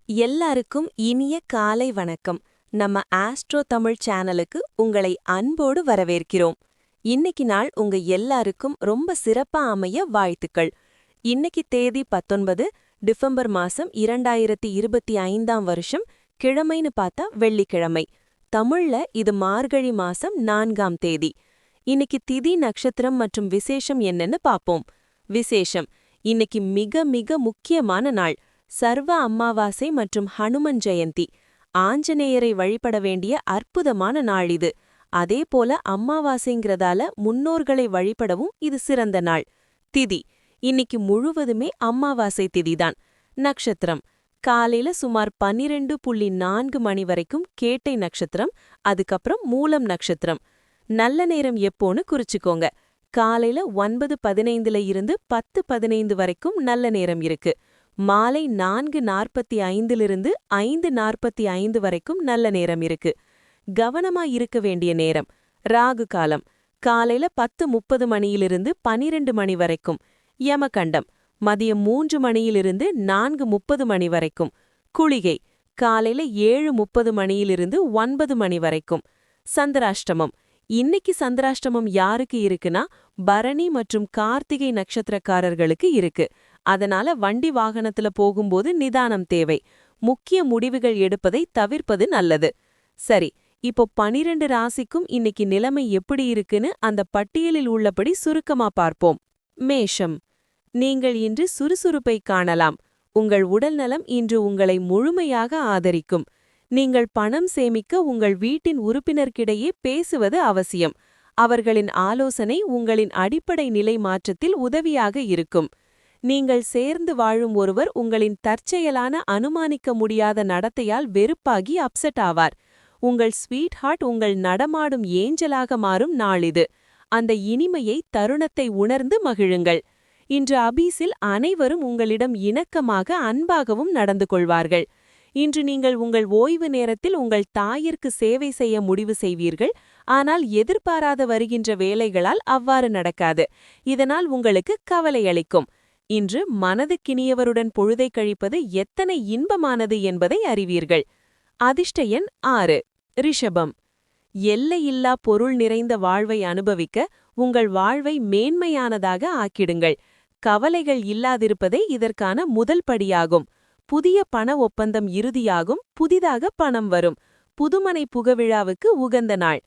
எல்லாருக்கும் இனிய காலை வணக்கம். நம்ம ஆஸ்ட்ரோ தமிழ் சேனலுக்கு உங்களை அன்போடு வரவேற்கிறோம். இன்னைக்கு நாள் உங்க எல்லாருக்கும் ரொம்ப சிறப்பா அமைய வாழ்த்துக்கள். இன்னைக்கு தேதி 19 டிசம்பர் மாசம் 2025ஆம் வருஷம். கிழமைன்னு பார்த்தா வெள்ளிக்கிழமை. தமிழ்ல இது மார்கழி மாசம் 4ஆம் தேதி. இன்னைக்கு திதி நட்சத்திரம் மற்றும் விசேஷம் என்னன்னு பாப்போம். விசேஷம்: இன்னைக்கு மிக மிக முக்கியமான நாள். சர்வ அமாவாசை மற்றும் ஹனுமன் ஜெயந்தி. ஆஞ்சநேயரை வழிபட வேண்டிய அற்புதமான நாள் இது. அதே போல அமாவாசைங்கிறதால முன்னோர்களை வழிபடவும் இது சிறந்த நாள். திதி: இன்னைக்கு முழுவதுமே அமாவாசை திதிதான். நட்சத்திரம்: காலையில சுமார் 12:04 மணி வரைக்கும் கேட்டை நட்சத்திரம், அதுக்கப்புறம் மூலம் நட்சத்திரம். நல்ல நேரம் எப்போன்னு குறிச்சுக்கோங்க. காலையில 9:15 இருந்து 10:15 வரைக்கும் நல்ல நேரம் இருக்கு. மாலை 4:45 5:45 வரைக்கும் நல்ல நேரம் இருக்கு. கவனமா இருக்க வேண்டிய நேரம்: ராகு காலம் காலையில 10:30 மணியிலிருந்து 12 மணி வரைக்கும். யமகண்டம் மதியம் 3 மணியிலிருந்து 4:30 மணி வரைக்கும். குளிகை காலையில 7:30 மணியிலிருந்து 9 மணி வரைக்கும். சந்திராஷ்டமம்: இன்னைக்கு சந்திராஷ்டமம் யாருக்கு இருக்குன்னா, பரணி மற்றும் கார்த்திகை நட்சத்திரக்காரர்களுக்கு இருக்கு. அதனால வண்டி வாகனத்துல போகும்போது நிதானம் தேவை. முக்கிய முடிவுகள் எடுப்பதை தவிர்ப்பது நல்லது. சரி, இப்போ 12 ராசிக்கும் இன்னைக்கு நிலைமை எப்படி இருக்குன்னு அந்த பட்டியலில் உள்ளபடி சுருக்கமா பார்ப்போம். மேஷம்: நீங்கள் இன்று சுறுசுறுப்பை காணலாம். உங்கள் உடல்நலம் இன்று உங்களை முழுமையாக ஆதரிக்கும். நீங்கள் பணம் சேமிக்க உங்கள் வீட்டின் உறுப்பினர்கிடையே பேசுவது அவசியம். அவர்களின் ஆலோசனை உங்களின் அடிப்படை நிலை மாற்றத்தில் உதவியாக இருக்கும். நீங்கள் சேர்ந்து வாழும் ஒருவர் உங்களின் தற்செயலான அனுமானிக்க முடியாத நடத்தையால் வெறுப்பாகி அப்செட் ஆவார். உங்கள் ஸ்வீட் ஹார்ட் உங்கள் நடமாடும் ஏஞ்சலாக மாறும் நாளிது. அந்த இனிமையை தருணத்தை உணர்ந்து மகிழுங்கள். இன்று ஆபீஸில் அனைவரும் உங்களிடம் இணக்கமாக அன்பாகவும் நடந்து கொள்வார்கள். இன்று நீங்கள் உங்கள் ஓய்வு நேரத்தில் உங்கள் தாயிற்கு சேவை செய்ய முடிவு செய்வீர்கள். ஆனால் எதிர்பாராத வருகின்ற வேலைகளால் அவ்வாறு நடக்காது. இதனால் உங்களுக்கு கவலை அளிக்கும். இன்று மனதுக்கினியவருடன் பொழுதை கழிப்பது எத்தனை இன்பமானது என்பதை அறிவீர்கள். அதிர்ஷ்ட எண் 6. ரிஷபம்: எல்லையில்லா பொருள் நிறைந்த வாழ்வை அனுபவிக்க உங்கள் வாழ்வை மேன்மையானதாக ஆக்கிடுங்கள். கவலைகள் இல்லாதிருப்பதே இதற்கான முதல் படியாகும். புதிய பண ஒப்பந்தம் இறுதியாகும். புதிதாக பணம் வரும். புதுமனை புகவிழாவுக்கு உகந்த நாள்.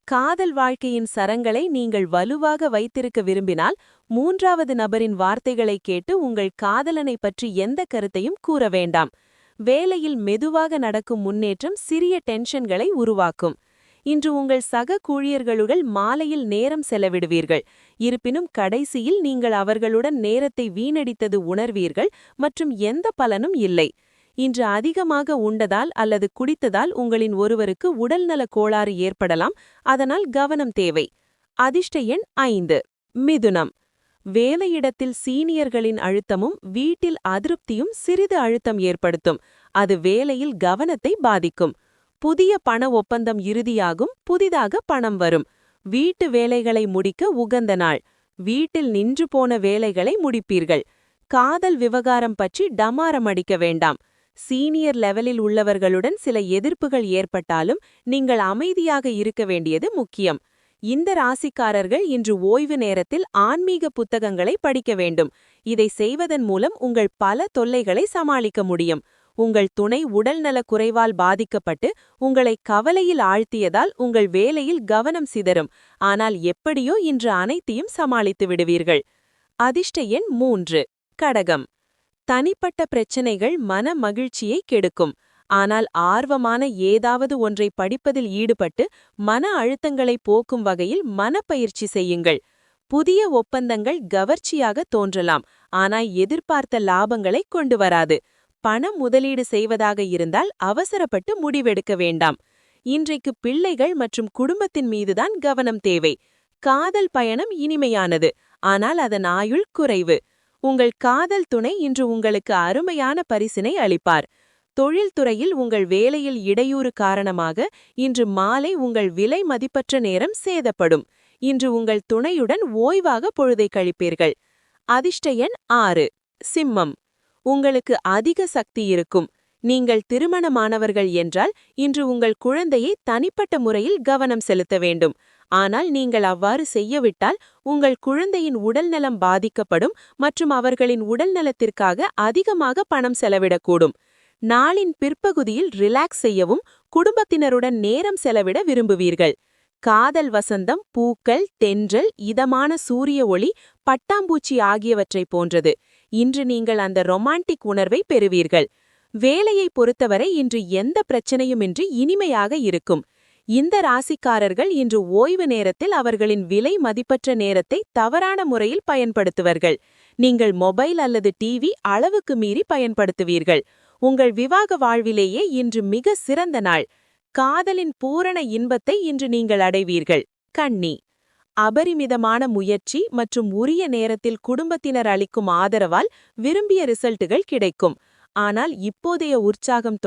காதல் வாழ்க்கையின் சரங்களை நீங்கள் வலுவாக வைத்திருக்க விரும்பினால் 3வது நபரின் வார்த்தைகளை கேட்டு உங்கள் காதலனை பற்றி எந்த கருத்தையும் கூற வேண்டாம். வேலையில் மெதுவாக நடக்கும் முன்னேற்றம் சிறிய டென்ஷன்களை உருவாக்கும். இன்று உங்கள் சக ஊழியர்களுடன் மாலையில் நேரம் செலவிடுவீர்கள். இருப்பினும் கடைசியில் நீங்கள் அவர்களுடன் நேரத்தை வீணடித்தது உணர்வீர்கள் மற்றும் எந்த பலனும் இல்லை. இன்று அதிகமாக உண்டதால் அல்லது குடித்ததால் உங்களின் ஒருவருக்கு உடல்நல கோளாறு ஏற்படலாம். அதனால் கவனம் தேவை. அதிர்ஷ்ட எண் 5. மிதுனம்: வேலையிடத்தில் சீனியர்களின் அழுத்தமும் வீட்டில் அதிருப்தியும் சிறிது அழுத்தம் ஏற்படுத்தும். அது வேலையில் கவனத்தை பாதிக்கும். புதிய பண ஒப்பந்தம் இறுதியாகும். புதிதாக பணம் வரும். வீட்டு வேலைகளை முடிக்க உகந்த நாள். வீட்டில் நின்று போன வேலைகளை முடிப்பீர்கள். காதல் விவகாரம் பற்றி டமாரம் அடிக்க வேண்டாம். சீனியர் லெவலில் உள்ளவர்களுடன் சில எதிர்ப்புகள் ஏற்பட்டாலும் நீங்கள் அமைதியாக இருக்க வேண்டியது முக்கியம். இந்த ராசிக்காரர்கள் இன்று ஓய்வு நேரத்தில் ஆன்மீக புத்தகங்களை படிக்க வேண்டும். இதை செய்வதன் மூலம் உங்கள் பல தொல்லைகளை சமாளிக்க முடியும். உங்கள் துணை உடல்நல குறைவால் பாதிக்கப்பட்டு உங்களை கவலையில் ஆழ்த்தியதால் உங்கள் வேலையில் கவனம் சிதறும். ஆனால் எப்படியோ இன்று அனைத்தையும் சமாளித்து விடுவீர்கள். அதிர்ஷ்ட எண் 3. கடகம்: தனிப்பட்ட பிரச்சனைகள் மன மகிழ்ச்சியை கெடுக்கும். ஆனால் ஆர்வமான ஏதாவது ஒன்றை படிப்பதில் ஈடுபட்டு மன அழுத்தங்களை போக்கும் வகையில் மனப்பயிற்சி செய்யுங்கள். புதிய ஒப்பந்தங்கள் கவர்ச்சியாக தோன்றலாம், ஆனால் எதிர்பார்த்த லாபங்களை கொண்டு வராது. பணம் முதலீடு செய்வதாக இருந்தால் அவசரப்பட்டு முடிவெடுக்க வேண்டாம். இன்றைக்கு பிள்ளைகள் மற்றும் குடும்பத்தின் மீதுதான் கவனம் தேவை. காதல் பயணம் இனிமையானது, ஆனால் அதன் ஆயுள் குறைவு. உங்கள் காதல் துணை இன்று உங்களுக்கு அருமையான பரிசினை அளிப்பார். தொழில்துறையில் உங்கள் வேலையில் இடையூறு காரணமாக இன்று மாலை உங்கள் விலை மதிப்பற்ற நேரம் சேதப்படும். இன்று உங்கள் துணையுடன் ஓய்வாக பொழுதை கழிப்பீர்கள். அதிர்ஷ்ட எண் 6. சிம்மம்: உங்களுக்கு அதிக சக்தி இருக்கும். நீங்கள் திருமணமானவர்கள் என்றால் இன்று உங்கள் குழந்தையை தனிப்பட்ட முறையில் கவனம் செலுத்த வேண்டும். ஆனால் நீங்கள் அவ்வாறு செய்யவிட்டால் உங்கள் குழந்தையின் உடல்நலம் பாதிக்கப்படும் மற்றும் அவர்களின் உடல்நலத்திற்காக அதிகமாக பணம் செலவிடக்கூடும். நாளின் பிற்பகுதியில் ரிலாக்ஸ் செய்யவும் குடும்பத்தினருடன் நேரம் செலவிட விரும்புவீர்கள். காதல் வசந்தம், பூக்கள், தென்றல், இதமான சூரிய ஒளி, பட்டாம்பூச்சி ஆகியவற்றை போன்றது. இன்று நீங்கள் அந்த ரொமான்டிக் உணர்வை பெறுவீர்கள். வேலையை பொறுத்தவரை இன்று எந்த பிரச்சனையுமின்றி இனிமையாக இருக்கும். இந்த ராசிக்காரர்கள் இன்று ஓய்வு நேரத்தில் அவர்களின் விலை மதிப்பற்ற நேரத்தை தவறான முறையில் பயன்படுத்துவர்கள். நீங்கள் மொபைல் அல்லது டிவி அளவுக்கு மீறி பயன்படுத்துவீர்கள். உங்கள் விவாக வாழ்விலேயே இன்று மிக சிறந்த நாள். காதலின் பூரண இன்பத்தை இன்று நீங்கள் அடைவீர்கள். கன்னி. அபரிமிதமான முயற்சி மற்றும் உரிய நேரத்தில் குடும்பத்தினர் அளிக்கும் ஆதரவால் விரும்பிய ரிசல்ட்டுகள் கிடைக்கும். ஆனால் இப்போதைய உற்சாகம்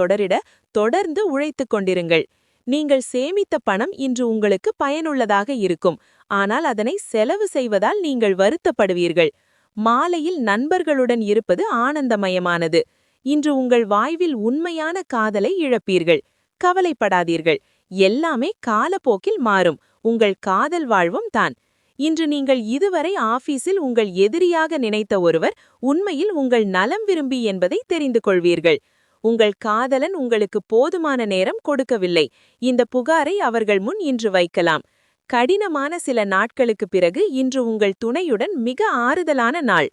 தொடர்ந்து உழைத்துக் கொண்டிருங்கள். நீங்கள் சேமித்த பணம் இன்று உங்களுக்கு பயனுள்ளதாக இருக்கும். ஆனால் அதனை செலவு செய்வதால் நீங்கள் வருத்தப்படுவீர்கள். மாலையில் நண்பர்களுடன் இருப்பது ஆனந்தமயமானது. இன்று உங்கள் வாழ்வில் உண்மையான காதலை இழப்பீர்கள். கவலைப்படாதீர்கள், எல்லாமே காலப்போக்கில் மாறும். உங்கள் காதல் வாழ்வும் தான். இன்று நீங்கள் இதுவரை ஆபீஸில் உங்கள் எதிரியாக நினைத்த ஒருவர் உண்மையில் உங்கள் நலம் விரும்பி என்பதை தெரிந்து கொள்வீர்கள். உங்கள் காதலன் உங்களுக்கு போதுமான நேரம் கொடுக்கவில்லை. இந்த புகாரை அவர்கள் முன் இன்று வைக்கலாம். கடினமான சில நாட்களுக்கு பிறகு இன்று உங்கள் துணையுடன் மிக ஆறுதலான நாள்.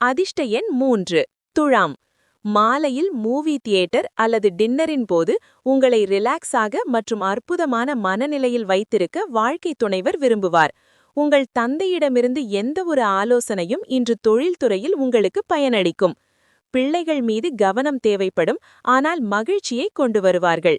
அதிர்ஷ்ட எண் 3. துலாம். மாலையில் மூவி தியேட்டர் அல்லது டின்னரின் போது உங்களை ரிலாக்ஸாக மற்றும் அற்புதமான மனநிலையில் வைத்திருக்க வாழ்க்கை துணைவர் விரும்புவார். உங்கள் தந்தையிடமிருந்து எந்த ஒரு ஆலோசனையும் இன்று தொழில்துறையில் உங்களுக்கு பயனளிக்கும். பிள்ளைகள் மீது கவனம் தேவைப்படும், ஆனால் மகிழ்ச்சியை கொண்டு வருவார்கள்.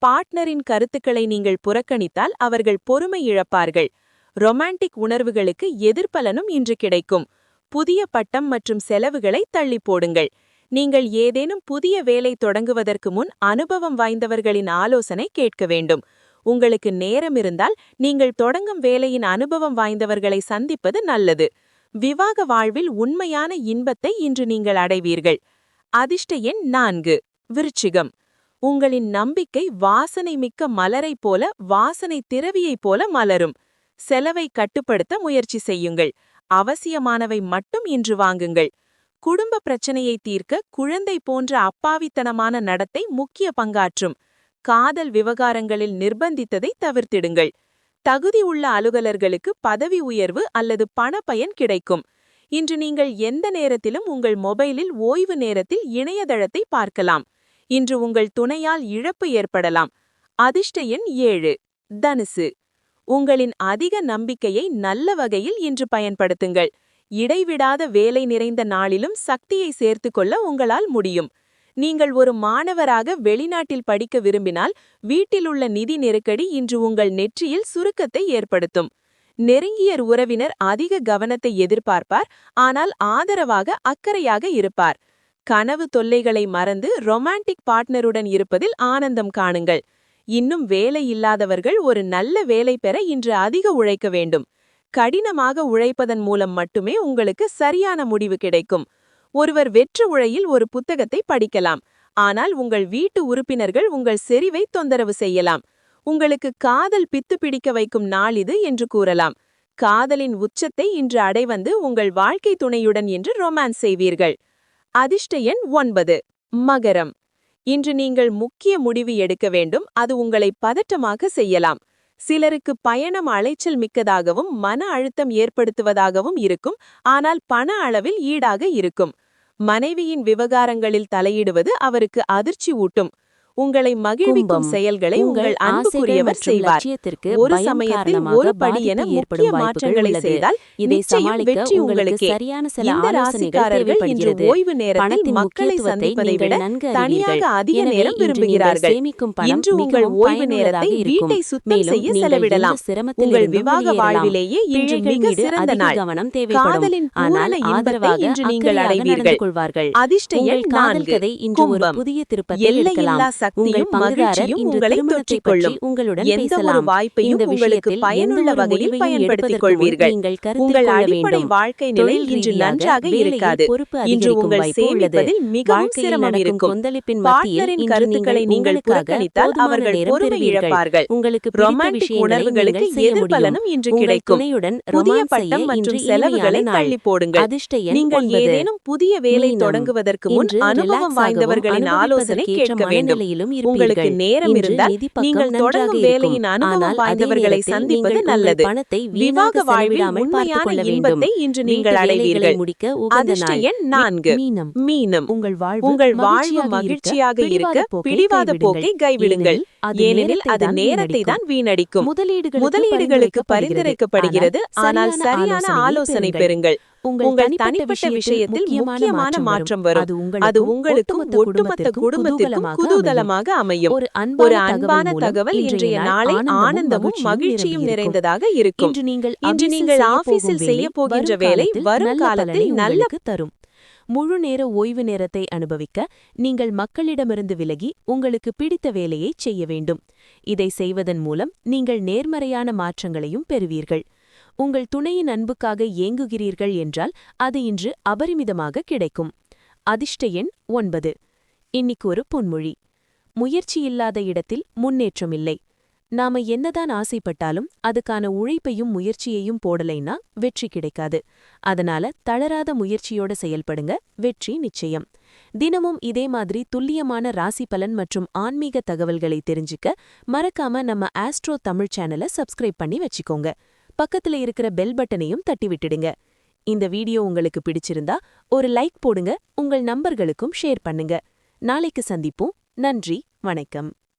பார்ட்னரின் கருத்துக்களை நீங்கள் புறக்கணித்தால் அவர்கள் பொறுமை இழப்பார்கள். ரொமான்டிக் உணர்வுகளுக்கு எதிர்பலனும் இன்று கிடைக்கும். புதிய பட்டம் மற்றும் செலவுகளை தள்ளி போடுங்கள். நீங்கள் ஏதேனும் புதிய வேலை தொடங்குவதற்கு முன் அனுபவம் வாய்ந்தவர்களின் ஆலோசனை கேட்க வேண்டும். உங்களுக்கு நேரம் இருந்தால் நீங்கள் தொடங்கும் வேலையின் அனுபவம் வாய்ந்தவர்களை சந்திப்பது நல்லது. விவாக வாழ்வில் உண்மையான இன்பத்தை இன்று நீங்கள் அடைவீர்கள். அதிர்ஷ்ட எண் 4. விருச்சிகம். உங்களின் நம்பிக்கை வாசனை மிக்க மலரைப் போல, வாசனை திரவியைப் போல மலரும். செலவை கட்டுப்படுத்த முயற்சி செய்யுங்கள். அவசியமானவை மட்டும் இன்று வாங்குங்கள். குடும்ப பிரச்சனையை தீர்க்க குழந்தை போன்ற அப்பாவித்தனமான நடத்தை முக்கிய பங்காற்றும். காதல் விவகாரங்களில் நிர்பந்தித்ததை தவிர்த்திடுங்கள். தகுதி உள்ள அலுவலர்களுக்கு பதவி உயர்வு அல்லது பண பயன் கிடைக்கும். இன்று நீங்கள் எந்த நேரத்திலும் உங்கள் மொபைலில் ஓய்வு நேரத்தில் இணையதளத்தை பார்க்கலாம். இன்று உங்கள் துணையால் இழப்பு ஏற்படலாம். அதிர்ஷ்ட எண் 7. தனுசு. உங்களின் அதிக நம்பிக்கையை நல்ல வகையில் இன்று பயன்படுத்துங்கள். இடைவிடாத வேலை நிறைந்த நாளிலும் சக்தியை சேர்த்துக்கொள்ள உங்களால் முடியும். நீங்கள் ஒரு மாணவராக வெளிநாட்டில் படிக்க விரும்பினால் வீட்டிலுள்ள நிதி நெருக்கடி இன்று உங்கள் நெற்றியில் சுருக்கத்தை ஏற்படுத்தும். நெருங்கிய உறவினர் அதிக கவனத்தை எதிர்பார்ப்பார், ஆனால் ஆதரவாக அக்கறையாக இருப்பார். கனவு தொல்லைகளை மறந்து ரொமான்டிக் பார்ட்னருடன் இருப்பதில் ஆனந்தம் காணுங்கள். இன்னும் வேலை இல்லாதவர்கள் ஒரு நல்ல வேலை பெற இன்று அதிக உழைக்க வேண்டும். கடினமாக உழைப்பதன் மூலம் மட்டுமே உங்களுக்கு சரியான முடிவு கிடைக்கும். ஒருவர் வெற்று உழையில் ஒரு புத்தகத்தை படிக்கலாம், ஆனால் உங்கள் வீட்டு உறுப்பினர்கள் உங்கள் செறிவை தொந்தரவு செய்யலாம். உங்களுக்கு காதல் பித்து பிடிக்க வைக்கும் நாள் இது என்று கூறலாம். காதலின் உச்சத்தை இன்று அடைவந்து உங்கள் வாழ்க்கை துணையுடன் இன்று ரொமான்ஸ் செய்வீர்கள். அதிர்ஷ்ட எண் 9. மகரம். இன்று நீங்கள் முக்கிய முடிவு எடுக்க வேண்டும். அது உங்களை பதட்டமாக செய்யலாம். சிலருக்கு பயணம் அலைச்சல் மிக்கதாகவும் மன அழுத்தம் ஏற்படுத்துவதாகவும் இருக்கும், ஆனால் பண அளவில் ஈடாக இருக்கும். மனைவியின் விவகாரங்களில் தலையிடுவது அவருக்கு அதிர்ச்சி ஊட்டும். உங்களை மகிழ்விக்கும் செயல்களை உங்கள் அன்புக்குரியவர் செய்வார். ஒரு சமயத்தில் ஒரு படி என முக்கிய மாற்றங்களை செய்தால் நிச்சயம் வெற்றி உங்களுக்கு. இந்த ராசிக்காரர்கள் இன்று ஓய்வு நேரத்தில் மக்களை சந்திப்பதை விட தனியாக அதிக நேரம் விரும்புகிறார்கள். இன்று உங்கள் ஓய்வு நேரத்தை வீட்டை சுத்தம் செய்ய செலவிடலாம். உங்கள் விவாக வாழ்விலேயே இன்று மிக சிறந்த நாள். காதலின் பூரண இன்பத்தை இன்று நீங்கள் அடைவீர்கள். அதிர்ஷ்ட எண் 4. கும்பம். எல்லையில்லா சக்தியும் மகிழ்ச்சியும் உங்களை தொற்றிக் கொள்ளும். எந்த ஒரு வாய்ப்பையும் உங்களுக்கு பயனுள்ள வகையில் பயன்படுத்திக் கொள்வீர்கள். உங்கள் அடிப்படை வாழ்க்கை நிலை இன்று நன்றாக இருக்காது. இன்று உங்கள் சேமிப்பதில் மிகவும் சிரமம் இருக்கும். பார்ட்னரின் கருத்துக்களை நீங்கள் புறக்கணித்தால் அவர்கள் பொறுமை இழப்பார்கள். ரொமான்டிக் உணர்வுகளுக்கு எதிர்பலனும் இன்று கிடைக்கும். புதிய பட்டம் மற்றும் செலவுகளை தள்ளி போடுங்கள். நீங்கள் ஏதேனும் புதிய வேலை தொடங்குவதற்கு முன் அனுபவம் வாய்ந்தவர்களின் ஆலோசனை கேட்க வேண்டும். உங்களுக்கு நேரம் இருந்தால் நீங்கள் தொடங்கும் வேலையின் அனுபவம் வாய்ந்தவர்களை சந்திப்பது நல்லது. விவாக வாழ்வில் உண்மையான இன்பத்தை இன்று நீங்கள் அடைவீர்கள். அதிர்ஷ்ட எண் 4. மீனம். உங்கள் வாழ்வு மகிழ்ச்சியாக இருக்க பிடிவாத போக்கை கைவிடுங்கள். ஏனெனில் அது நேரத்தை தான் வீணடிக்கும். முதலீடுகளுக்கு பரிந்துரைக்கப்படுகிறது, ஆனால் சரியான ஆலோசனை பெறுங்கள். உங்கள் தனிப்பட்ட விஷயத்தில் முக்கியமான மாற்றம் வரும். அது உங்களுக்கும் ஒட்டுமொத்த குடும்பத்திற்கும் குதூகலமாக அமையும். ஒரு அன்பான தகவல் இன்றைய நாளை ஆனந்தமும் மகிழ்ச்சியும் நிறைந்ததாக இருக்கும். இன்று நீங்கள் ஆபீஸில் செய்ய போகின்ற வேலை வரும் காலத்தில் நல்ல தரும். முழு நேர ஓய்வு நேரத்தை அனுபவிக்க நீங்கள் மக்களிடமிருந்து விலகி உங்களுக்கு பிடித்த வேலையை செய்ய வேண்டும். இதை செய்வதன் மூலம் நீங்கள் நேர்மறையான மாற்றங்களையும் பெறுவீர்கள். உங்கள் துணையின் அன்புக்காக ஏங்குகிறீர்கள் என்றால் அது இன்று அபரிமிதமாக கிடைக்கும். அதிர்ஷ்ட எண் 9. இன்னைக்கு ஒரு பொன்மொழி. முயற்சி இல்லாத இடத்தில் முன்னேற்றம் இல்லை. நாம என்னதான் ஆசைப்பட்டாலும் அதுக்கான உழைப்பையும் முயற்சியையும் போடலைன்னா வெற்றி கிடைக்காது. அதனால தளராத முயற்சியோட செயல்படுங்க, வெற்றி நிச்சயம். தினமும் இதே மாதிரி துல்லியமான ராசி பலன் மற்றும் ஆன்மீக தகவல்களை தெரிஞ்சுக்க மறக்காம நம்ம ஆஸ்ட்ரோ தமிழ் சேனலை சப்ஸ்கிரைப் பண்ணி வச்சுக்கோங்க. பக்கத்துல இருக்கிற பெல் பட்டனையும் தட்டி விட்டுடுங்க. இந்த வீடியோ உங்களுக்கு பிடிச்சிருந்தா ஒரு லைக் போடுங்க, உங்கள் நண்பர்களுக்கும் ஷேர் பண்ணுங்க. நாளைக்கு சந்திப்போம். நன்றி, வணக்கம்.